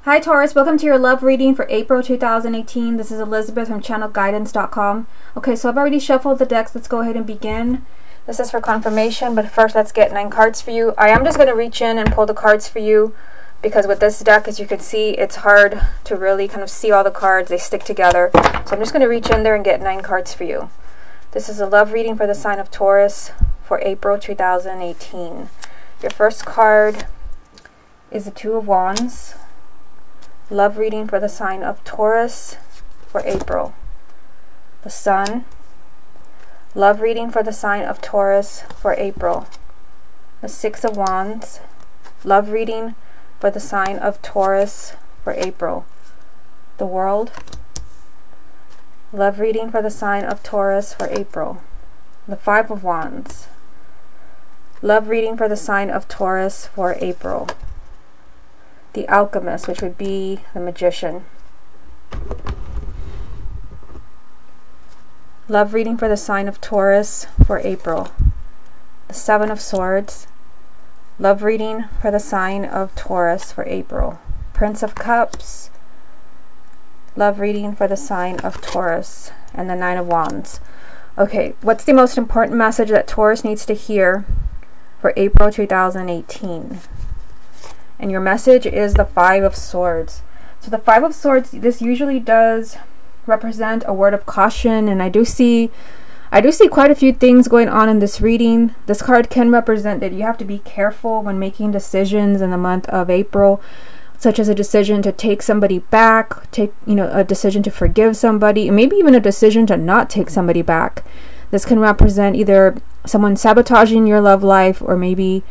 Hi Taurus, welcome to your love reading for April 2018. This is Elizabeth from channelguidance.com. Okay, so I've already shuffled the decks. Let's go ahead and begin. This is for confirmation, but first let's get 9 cards for you. I am just going to reach in and pull the cards for you because with this deck, as you can see, it's hard to really kind of see all the cards. They stick together. So I'm just going to reach in there and get 9 cards for you. This is a love reading for the sign of Taurus for April 2018. Your first card is the Two of Wands. Love reading for the sign of Taurus for April. The Sun. Love reading for the sign of Taurus for April. The Six of Wands. Love reading for the sign of Taurus for April. The World. Love reading for the sign of Taurus for April. The Five of Wands. Love reading for the sign of Taurus for April. The Alchemist, which would be the Magician. Love reading for the sign of Taurus for April. The Seven of Swords. Love reading for the sign of Taurus for April. Prince of Cups. Love reading for the sign of Taurus. And the Nine of Wands. Okay, what's the most important message that Taurus needs to hear for April 2018? And your message is the Five of Swords. So the Five of Swords, this usually does represent a word of caution, and I do see quite a few things going on in this reading. This card can represent that you have to be careful when making decisions in the month of April, such as a decision to take somebody back, a decision to forgive somebody, and maybe even a decision to not take somebody back. This can represent either someone sabotaging your love life, or maybe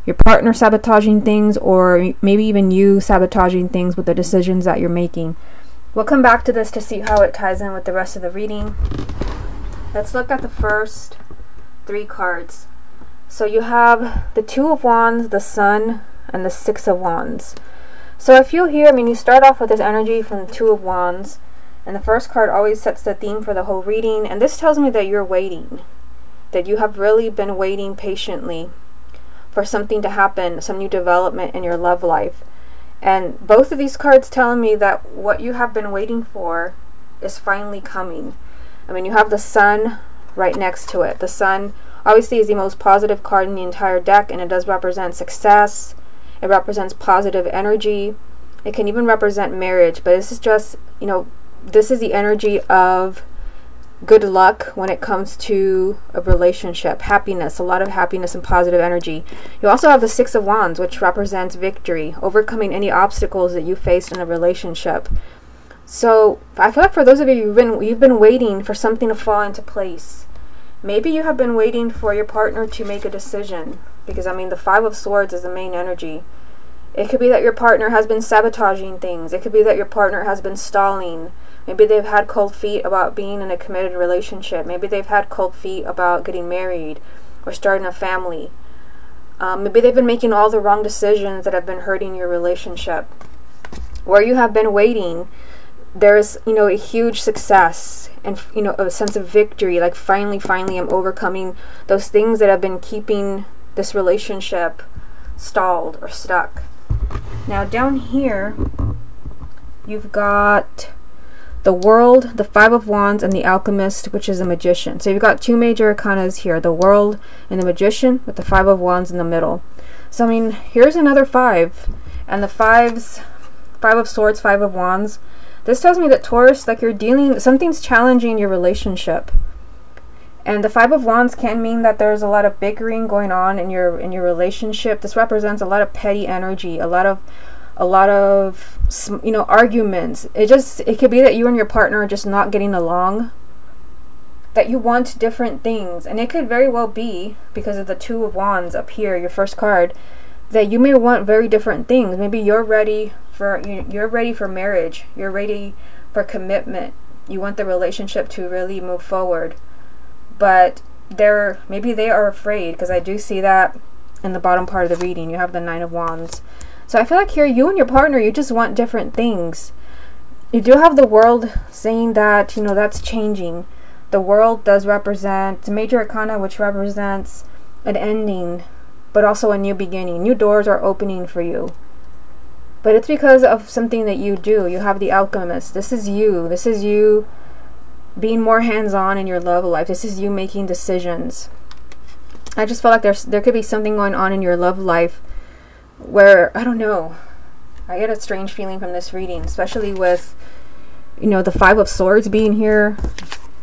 your partner sabotaging things, or maybe even you sabotaging things with the decisions that you're making. We'll come back to this to see how it ties in with the rest of the reading. Let's look at the first 3 cards. So you have the Two of Wands, the Sun, and the Six of Wands. So I feel here, you start off with this energy from the Two of Wands, and the first card always sets the theme for the whole reading, and this tells me that you're waiting, that you have really been waiting patiently for something to happen, some new development in your love life. And both of these cards telling me that what you have been waiting for is finally coming. You have the Sun right next to it. The Sun obviously is the most positive card in the entire deck, and it does represent success. It represents positive energy. It can even represent marriage, but this is just, this is the energy of good luck when it comes to a relationship, happiness, a lot of happiness and positive energy. You also have the Six of Wands, which represents victory, overcoming any obstacles that you faced in a relationship. So I feel like for those of you, you've been waiting for something to fall into place. Maybe you have been waiting for your partner to make a decision, because the Five of Swords is the main energy. It could be that your partner has been sabotaging things. It could be that your partner has been stalling. Maybe they've had cold feet about being in a committed relationship. Maybe they've had cold feet about getting married or starting a family. Maybe they've been making all the wrong decisions that have been hurting your relationship. Where you have been waiting, there's a huge success and a sense of victory, like finally I'm overcoming those things that have been keeping this relationship stalled or stuck. Now down here you've got the World, the Five of Wands, and the Alchemist, which is a Magician. So you've got 2 major arcanas here, the World and the Magician, with the Five of Wands in the middle. So here's another 5, and the Five of Swords, Five of Wands. This tells me that Taurus, something's challenging your relationship. And the Five of Wands can mean that there's a lot of bickering going on in your relationship. This represents a lot of petty energy, a lot of arguments. It could be that you and your partner are just not getting along, that you want different things, and it could very well be, because of the Two of Wands up here, your first card, that you may want very different things. Maybe you're ready for marriage, you're ready for commitment, you want the relationship to really move forward, but maybe they are afraid, because I do see that in the bottom part of the reading. You have the Nine of Wands. So I feel like here, you and your partner, you just want different things. You do have the World saying that, that's changing. The World does represent a major arcana, which represents an ending, but also a new beginning. New doors are opening for you. But it's because of something that you do. You have the alchemist. This is you. This is you being more hands-on in your love life. This is you making decisions. I just feel like there could be something going on in your love life where, I don't know, I get a strange feeling from this reading, especially with, you know, the 5 of Swords being here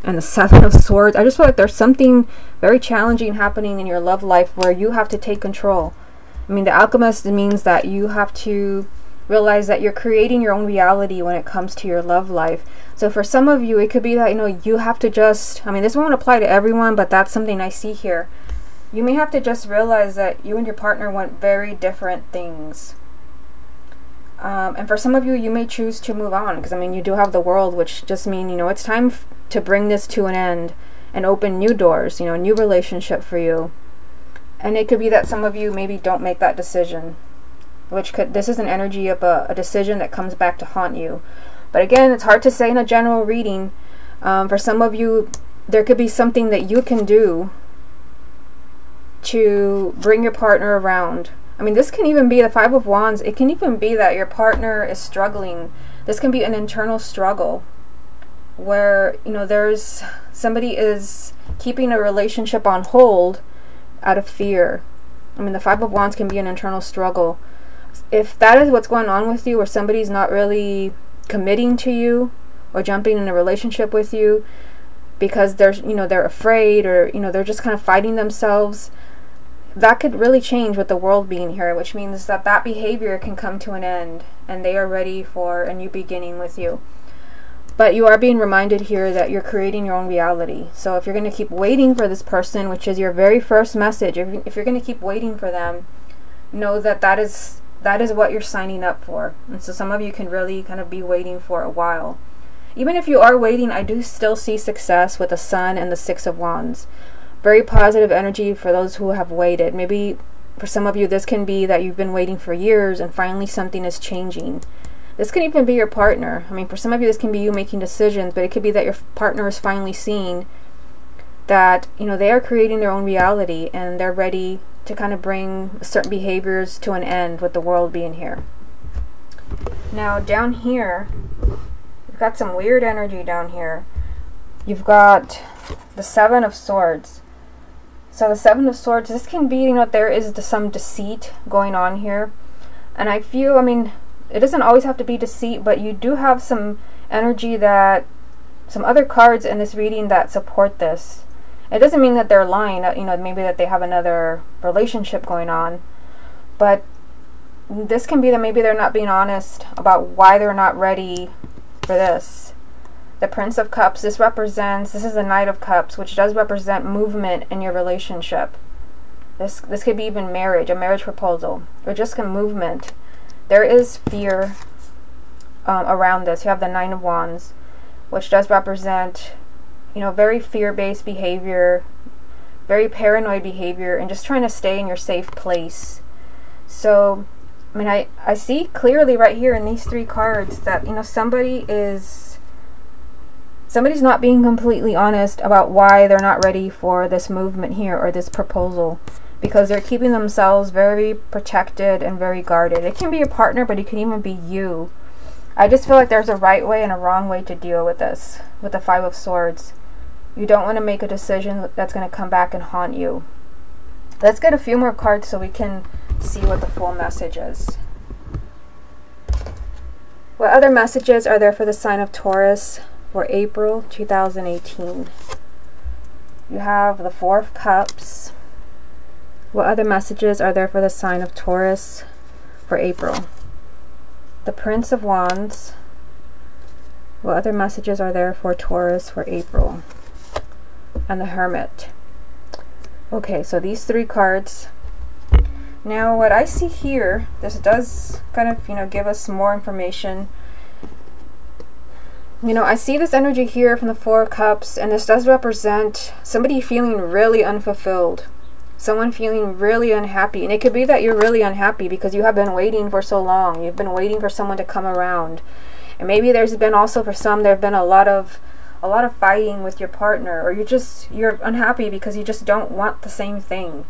and the 7 of Swords. I just feel like there's something very challenging happening in your love life where you have to take control. I mean, the alchemist means that you have to realize that you're creating your own reality when it comes to your love life. So for some of you, it could be that, you know, you have to just, I mean, this won't apply to everyone, but that's something I see here. You may have to just realize that you and your partner want very different things. And for some of you, you may choose to move on, because I mean, you do have the World, which just means, you know, it's time to bring this to an end and open new doors, you know, a new relationship for you. And it could be that some of you maybe don't make that decision, this is an energy of a decision that comes back to haunt you. But again, it's hard to say in a general reading. For some of you, there could be something that you can do to bring your partner around. I mean, this can even be the 5 of Wands. It can even be that your partner is struggling. This can be an internal struggle where, you know, there's somebody is keeping a relationship on hold out of fear. I mean, the 5 of Wands can be an internal struggle. If that is what's going on with you, or somebody's not really committing to you or jumping in a relationship with you because they're afraid, or, you know, they're just kind of fighting themselves, that could really change with the World being here, which means that that behavior can come to an end and they are ready for a new beginning with you. But you are being reminded here that you're creating your own reality. So if you're going to keep waiting for this person, which is your very first message, if you're going to keep waiting for them, know that that is what you're signing up for. And so some of you can really kind of be waiting for a while. Even if you are waiting, I do still see success with the Sun and the 6 of Wands. Very positive energy for those who have waited. Maybe for some of you, this can be that you've been waiting for years and finally something is changing. This can even be your partner. I mean, for some of you, this can be you making decisions, but it could be that your partner is finally seeing that, you know, they are creating their own reality and they're ready to kind of bring certain behaviors to an end with the World being here. Now, down here, you've got some weird energy down here. You've got the 7 of Swords. So the 7 of Swords, this can be, you know, there is some deceit going on here. And I feel, I mean, it doesn't always have to be deceit, but you do have some energy that, some other cards in this reading that support this. It doesn't mean that they're lying, you know, maybe that they have another relationship going on. But this can be that maybe they're not being honest about why they're not ready for this. The Prince of Cups, this is a Knight of Cups, which does represent movement in your relationship. This could be even marriage, a marriage proposal, or just a movement. There is fear around this. You have the 9 of Wands, which does represent, you know, very fear-based behavior, very paranoid behavior, and just trying to stay in your safe place. So, I mean, I see clearly right here in these 3 cards that, you know, somebody's not being completely honest about why they're not ready for this movement here or this proposal, because they're keeping themselves very protected and very guarded. It can be your partner, but it can even be you. I just feel like there's a right way and a wrong way to deal with this, with the 5 of Swords. You don't want to make a decision that's going to come back and haunt you. Let's get a few more cards so we can see what the full message is. What other messages are there for the sign of Taurus for April 2018? You have the 4 of Cups. What other messages are there for the sign of Taurus for April? The Prince of Wands. What other messages are there for Taurus for April? And the Hermit. Okay, so these 3 cards. Now, what I see here, this does kind of, you know, give us more information. You know, I see this energy here from the 4 of Cups, and this does represent somebody feeling really unfulfilled. Someone feeling really unhappy. And it could be that you're really unhappy because you have been waiting for so long. You've been waiting for someone to come around. And maybe there's been also, for some, there have been a lot of fighting with your partner, or you're unhappy because you just don't want the same thing.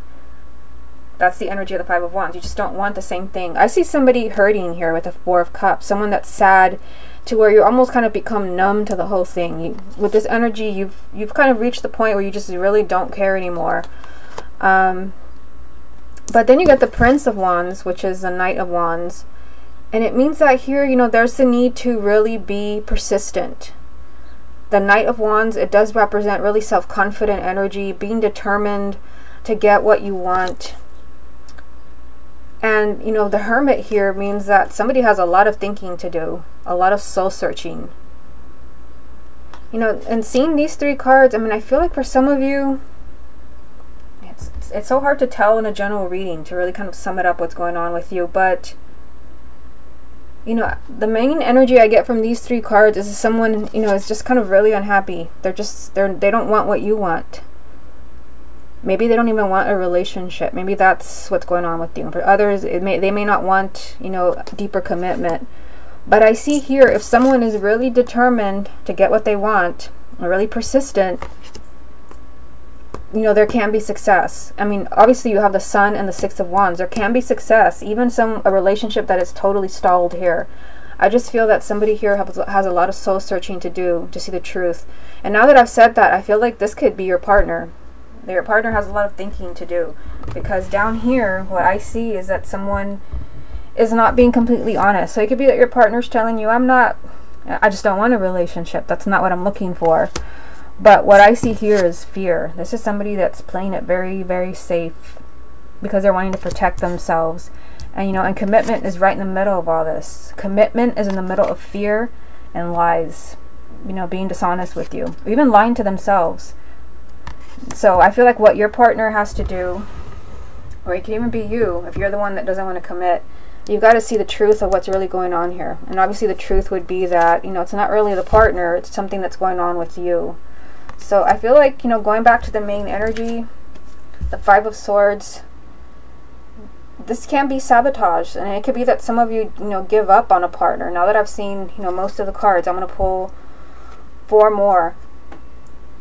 That's the energy of the Five of Wands. You just don't want the same thing. I see somebody hurting here with the Four of Cups. Someone that's sad to where you almost kind of become numb to the whole thing. With this energy, you've kind of reached the point where you just really don't care anymore. But then you get the Prince of Wands, which is the Knight of Wands. And it means that here, you know, there's the need to really be persistent. The Knight of Wands, it does represent really self-confident energy, being determined to get what you want. And, you know, the Hermit here means that somebody has a lot of thinking to do, a lot of soul searching. You know, and seeing these three cards, I mean, I feel like for some of you, it's so hard to tell in a general reading to really kind of sum it up what's going on with you. But, you know, the main energy I get from these three cards is someone, you know, is just kind of really unhappy. They don't want what you want. Maybe they don't even want a relationship. Maybe that's what's going on with you. For others, they may not want, you know, deeper commitment. But I see here, if someone is really determined to get what they want, or really persistent, you know, there can be success. I mean, obviously you have the Sun and the Six of Wands. There can be success, even a relationship that is totally stalled here. I just feel that somebody here has a lot of soul searching to do to see the truth. And now that I've said that, I feel like this could be your partner. Your partner has a lot of thinking to do, because down here what I see is that someone is not being completely honest. So it could be that your partner's telling you, I just don't want a relationship. That's not what I'm looking for. But what I see here is fear. This is somebody that's playing it very, very safe because they're wanting to protect themselves. And, you know, and commitment is right in the middle of all this. Commitment is in the middle of fear and lies. You know, being dishonest with you, even lying to themselves. So I feel like what your partner has to do, or it can even be you, if you're the one that doesn't want to commit, you've got to see the truth of what's really going on here. And obviously the truth would be that, you know, it's not really the partner, it's something that's going on with you. So I feel like, you know, going back to the main energy, the Five of Swords, this can be sabotage. And it could be that some of you, you know, give up on a partner. Now that I've seen, you know, most of the cards, I'm going to pull 4 more.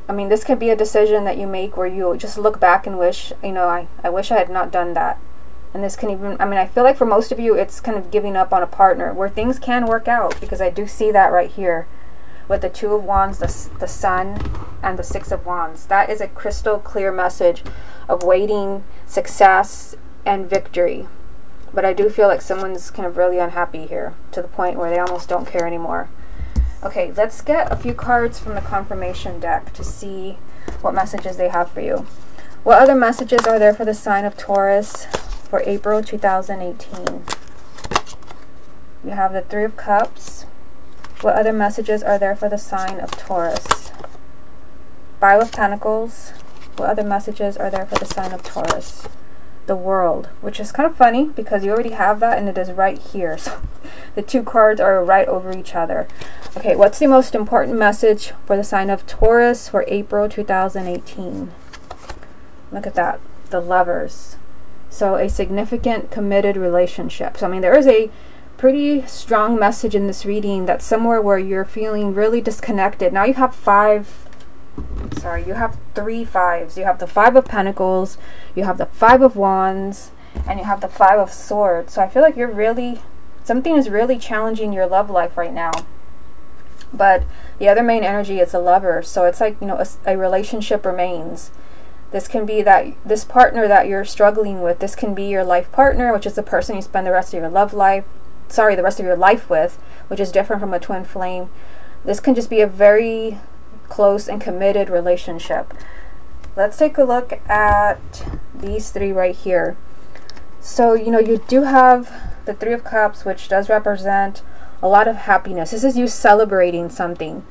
I mean, this could be a decision that you make where you just look back and wish, you know, I wish I had not done that. And this can even, I mean, I feel like for most of you, it's kind of giving up on a partner where things can work out, because I do see that right here with the Two of Wands, the Sun, and the Six of Wands. That is a crystal clear message of waiting, success, and victory. But I do feel like someone's kind of really unhappy here to the point where they almost don't care anymore. Okay, let's get a few cards from the confirmation deck to see what messages they have for you. What other messages are there for the sign of Taurus for April 2018? You have the Three of Cups. What other messages are there for the sign of Taurus? Five of Pentacles. What other messages are there for the sign of Taurus? The World, which is kind of funny because you already have that and it is right here. So the two cards are right over each other. Okay, what's the most important message for the sign of Taurus for April 2018? Look at that. The Lovers. So a significant committed relationship. So I mean, there is a pretty strong message in this reading that somewhere where you're feeling really disconnected. Now you have you have 3 fives. You have the Five of Pentacles, you have the Five of Wands, and you have the Five of Swords. So I feel like something is really challenging your love life right now. But the other main energy is a Lover. So it's like, you know, a relationship remains. This can be that this partner that you're struggling with, this can be your life partner, which is the person you spend the rest of your the rest of your life with, which is different from a twin flame. This can just be a very close and committed relationship. Let's take a look at these 3 right here. So, you know, you do have the Three of Cups, which does represent a lot of happiness. This is you celebrating something.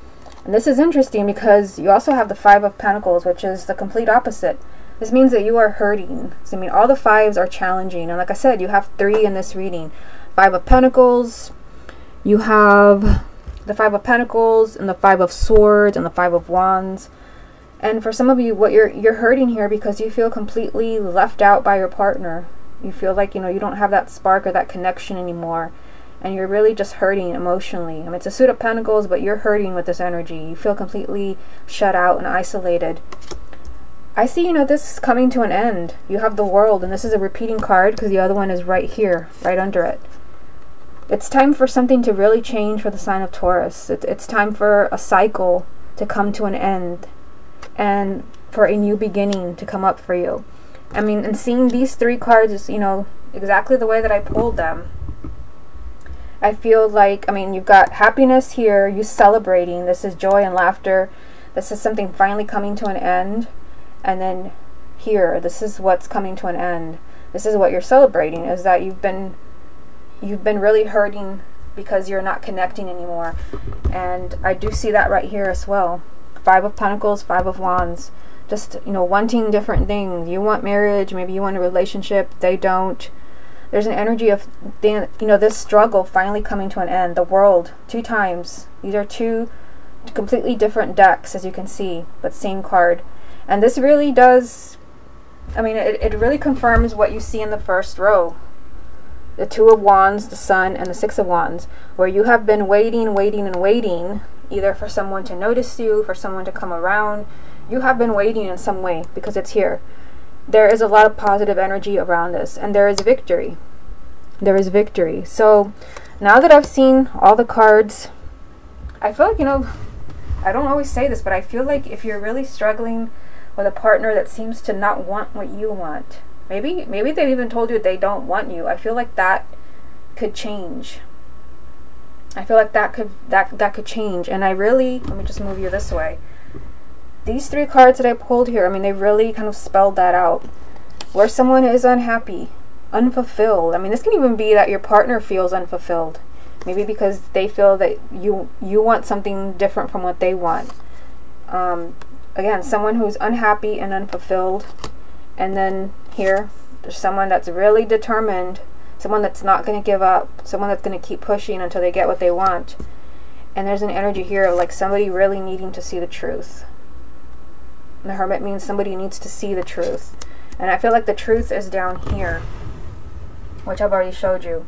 And this is interesting because you also have the Five of Pentacles, which is the complete opposite. This means that you are hurting. So, I mean, all the fives are challenging. And like I said, you have 3 in this reading. Five of Pentacles, you have the Five of Pentacles, and the Five of Swords, and the Five of Wands. And for some of you, what you're hurting here because you feel completely left out by your partner. You feel like, you know, you don't have that spark or that connection anymore. And you're really just hurting emotionally. I mean, it's a Suit of Pentacles, but you're hurting with this energy. You feel completely shut out and isolated. I see, you know, this coming to an end. You have the World, and this is a repeating card because the other one is right here, right under it. It's time for something to really change for the sign of Taurus. It's time for a cycle to come to an end and for a new beginning to come up for you. I mean, and seeing these three cards is, you know, exactly the way that I pulled them. I feel like, I mean, you've got happiness here, you celebrating. This is joy and laughter. This is something finally coming to an end. And then here, this is what's coming to an end. This is what you're celebrating, is that you've been really hurting because you're not connecting anymore. And I do see that right here as well. 5 of Pentacles, 5 of Wands. Just, you know, wanting different things. You want marriage, maybe you want a relationship, they don't. There's an energy of, you know, this struggle finally coming to an end. The World, 2 times. These are 2 completely different decks, as you can see, but same card. And this really does, I mean, it really confirms what you see in the first row. The 2 of Wands, the Sun, and the 6 of Wands, where you have been waiting, waiting, and waiting, either for someone to notice you, for someone to come around. You have been waiting in some way because it's here. There is a lot of positive energy around this, and there is victory. There is victory. So now that I've seen all the cards, I feel like, you know, I don't always say this, but I feel like if you're really struggling with a partner that seems to not want what you want, maybe they've even told you they don't want you, I feel like that could change. I feel like that could change. And I really, let me just move you this way. These 3 cards that I pulled here, I mean, they really kind of spelled that out. Where someone is unhappy, unfulfilled. I mean, this can even be that your partner feels unfulfilled. Maybe because they feel that you want something different from what they want. Again, someone who's unhappy and unfulfilled. And then here, there's someone that's really determined. Someone that's not going to give up. Someone that's going to keep pushing until they get what they want. And there's an energy here of like somebody really needing to see the truth. And the Hermit means somebody needs to see the truth. And I feel like the truth is down here, which I've already showed you.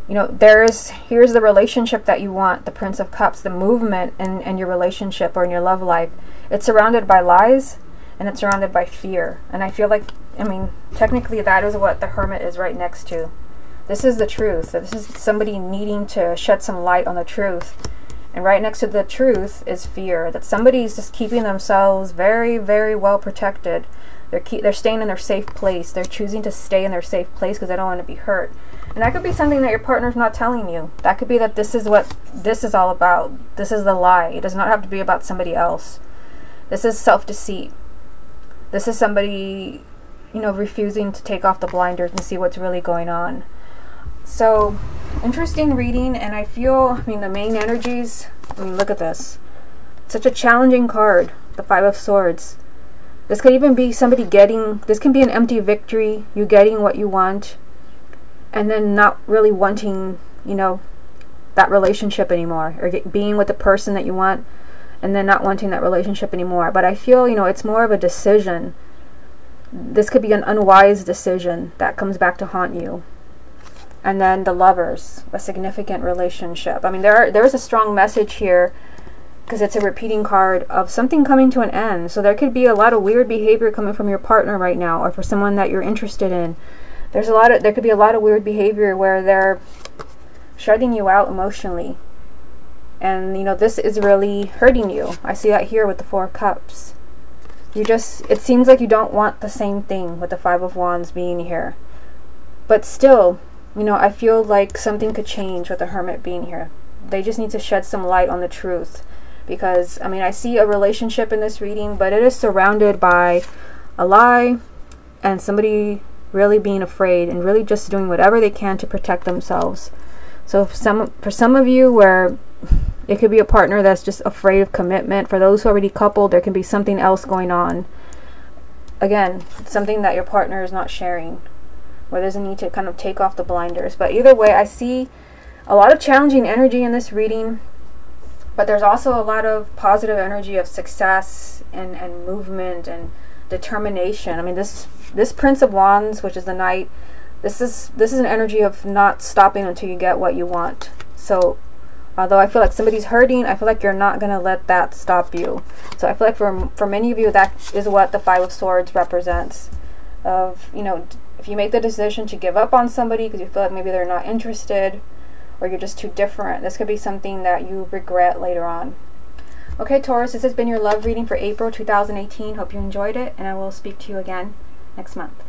You know, here's the relationship that you want, the Prince of Cups, the movement in your relationship or in your love life. It's surrounded by lies and it's surrounded by fear. And I feel like, I mean, technically that is what the Hermit is right next to. This is the truth. This is somebody needing to shed some light on the truth. And right next to the truth is fear. That somebody's just keeping themselves very, very well protected. They're staying in their safe place. They're choosing to stay in their safe place because they don't want to be hurt. And that could be something that your partner's not telling you. That could be that this is what this is all about. This is the lie. It does not have to be about somebody else. This is self-deceit. This is somebody, you know, refusing to take off the blinders and see what's really going on. So, interesting reading, and I feel, I mean, the main energies, I mean, look at this. Such a challenging card, the 5 of Swords. This could even be somebody this can be an empty victory, you getting what you want, and then not really wanting, you know, that relationship anymore, or being with the person that you want, and then not wanting that relationship anymore. But I feel, you know, it's more of a decision. This could be an unwise decision that comes back to haunt you. And then the Lovers, a significant relationship. I mean, there's a strong message here because it's a repeating card of something coming to an end. So there could be a lot of weird behavior coming from your partner right now, or for someone that you're interested in. There could be a lot of weird behavior where they're shutting you out emotionally. And, you know, this is really hurting you. I see that here with the 4 of Cups. It seems like you don't want the same thing with the 5 of Wands being here. But still, you know, I feel like something could change with the Hermit being here. They just need to shed some light on the truth. Because, I mean, I see a relationship in this reading, but it is surrounded by a lie and somebody really being afraid and really just doing whatever they can to protect themselves. So for some of you where it could be a partner that's just afraid of commitment. For those who are already coupled, there can be something else going on. Again, something that your partner is not sharing, where there's a need to kind of take off the blinders. But either way, I see a lot of challenging energy in this reading, but there's also a lot of positive energy of success and movement and determination. I mean, this Prince of Wands, which is the Knight, this is an energy of not stopping until you get what you want. So Although I feel like somebody's hurting, I feel like you're not going to let that stop you. So I feel like for many of you, that is what the Five of Swords represents. Of, you know, if you make the decision to give up on somebody because you feel like maybe they're not interested or you're just too different, this could be something that you regret later on. Okay, Taurus, this has been your love reading for April 2018. Hope you enjoyed it, and I will speak to you again next month.